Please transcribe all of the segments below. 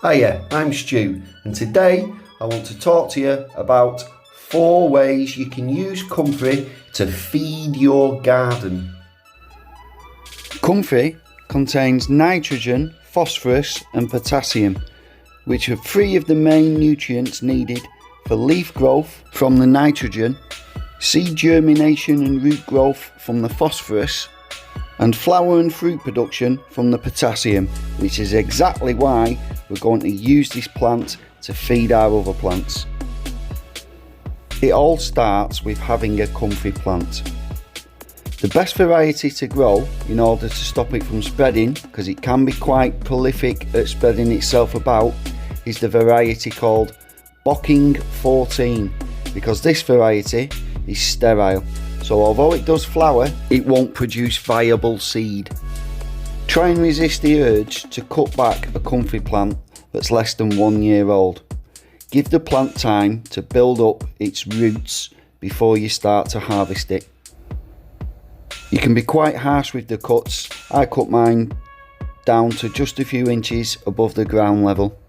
Hiya, I'm Stu, and today I want to talk to you about 4 ways you can use Comfrey to feed your garden. Comfrey contains nitrogen, phosphorus and potassium, which are 3 of the main nutrients needed for leaf growth from the nitrogen, seed germination and root growth from the phosphorus, and flower and fruit production from the potassium, which is exactly why we're going to use this plant to feed our other plants. It all starts with having a Comfrey plant. The best variety to grow in order to stop it from spreading, because it can be quite prolific at spreading itself about, is the variety called Bocking 14, because this variety is sterile. So although it does flower, it won't produce viable seed. Try and resist the urge to cut back a Comfrey plant that's less than 1 year old. Give the plant time to build up its roots before you start to harvest it. You can be quite harsh with the cuts. I cut mine down to just a few inches above the ground level.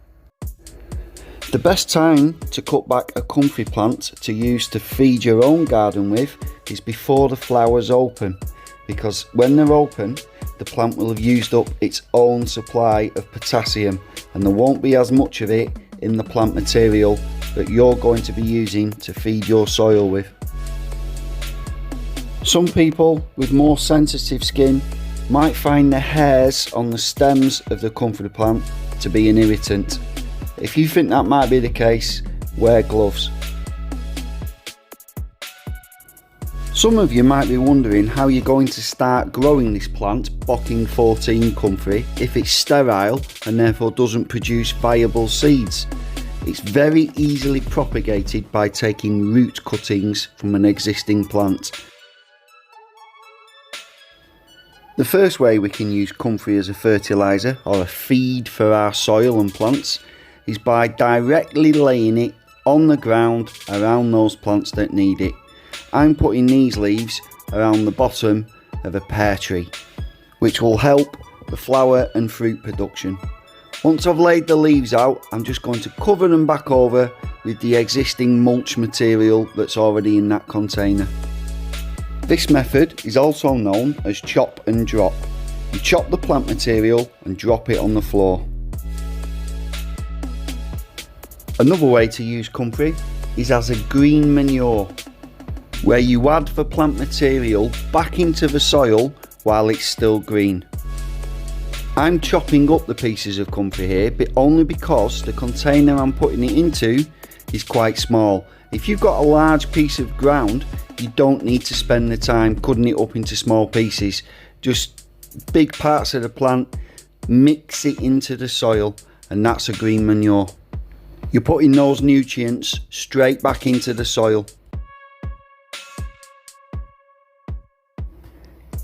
The best time to cut back a Comfrey plant to use to feed your own garden with is before the flowers open, because when they're open the plant will have used up its own supply of potassium and there won't be as much of it in the plant material that you're going to be using to feed your soil with. Some people with more sensitive skin might find the hairs on the stems of the Comfrey plant to be an irritant. If you think that might be the case, wear gloves. Some of you might be wondering how you're going to start growing this plant, Bocking 14 Comfrey, if it's sterile and therefore doesn't produce viable seeds. It's very easily propagated by taking root cuttings from an existing plant. The first way we can use Comfrey as a fertilizer or a feed for our soil and plants is by directly laying it on the ground around those plants that need it. I'm putting these leaves around the bottom of a pear tree, which will help the flower and fruit production. Once I've laid the leaves out, I'm just going to cover them back over with the existing mulch material that's already in that container. This method is also known as chop and drop. You chop the plant material and drop it on the floor. Another way to use Comfrey is as a green manure, where you add the plant material back into the soil while it's still green. I'm chopping up the pieces of Comfrey here, but only because the container I'm putting it into is quite small. If you've got a large piece of ground, you don't need to spend the time cutting it up into small pieces. Just big parts of the plant, mix it into the soil, and that's a green manure. You're putting those nutrients straight back into the soil.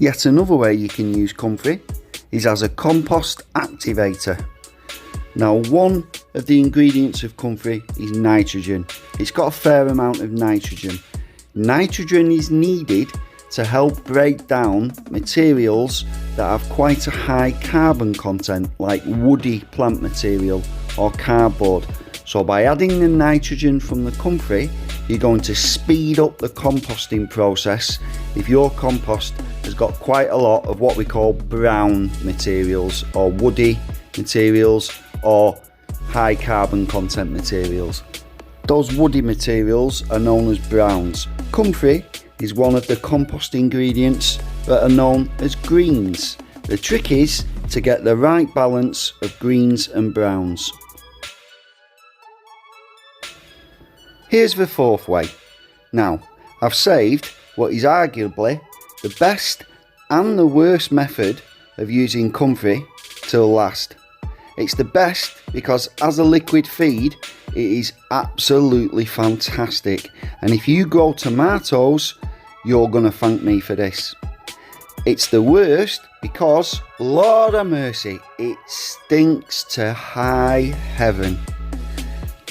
Yet another way you can use Comfrey is as a compost activator. Now, one of the ingredients of Comfrey is nitrogen. It's got a fair amount of nitrogen. Nitrogen is needed to help break down materials that have quite a high carbon content, like woody plant material or cardboard. So by adding the nitrogen from the Comfrey, you're going to speed up the composting process if your compost has got quite a lot of what we call brown materials or woody materials or high carbon content materials. Those woody materials are known as browns. Comfrey is one of the compost ingredients that are known as greens. The trick is to get the right balance of greens and browns. Here's the 4th way. Now, I've saved what is arguably the best and the worst method of using Comfrey till last. It's the best because as a liquid feed, it is absolutely fantastic. And if you grow tomatoes, you're gonna thank me for this. It's the worst because, Lord have mercy, it stinks to high heaven.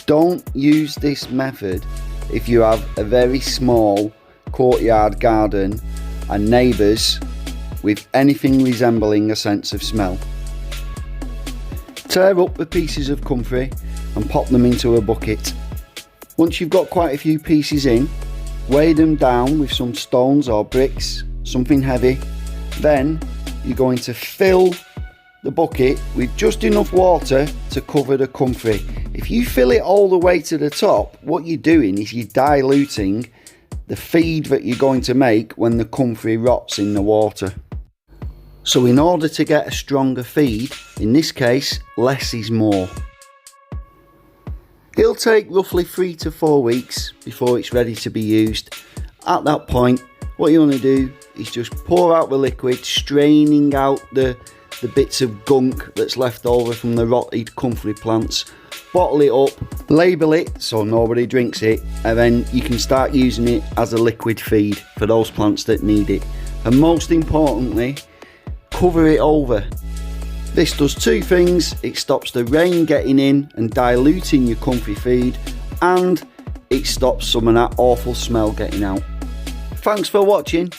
Don't use this method if you have a very small courtyard garden and neighbours with anything resembling a sense of smell. Tear up the pieces of Comfrey and pop them into a bucket. Once you've got quite a few pieces in, weigh them down with some stones or bricks, something heavy. Then you're going to fill the bucket with just enough water to cover the Comfrey. If you fill it all the way to the top, what you're doing is you're diluting the feed that you're going to make when the Comfrey rots in the water. So in order to get a stronger feed, in this case, less is more. It'll take roughly 3 to 4 weeks before it's ready to be used. At that point, what you want to do is just pour out the liquid, straining out the bits of gunk that's left over from the rotted Comfrey plants. Bottle it up, label it so nobody drinks it, and then you can start using it as a liquid feed for those plants that need it. And most importantly, cover it over. This does 2 things. It stops the rain getting in and diluting your Comfrey feed, and it stops some of that awful smell getting out. Thanks for watching.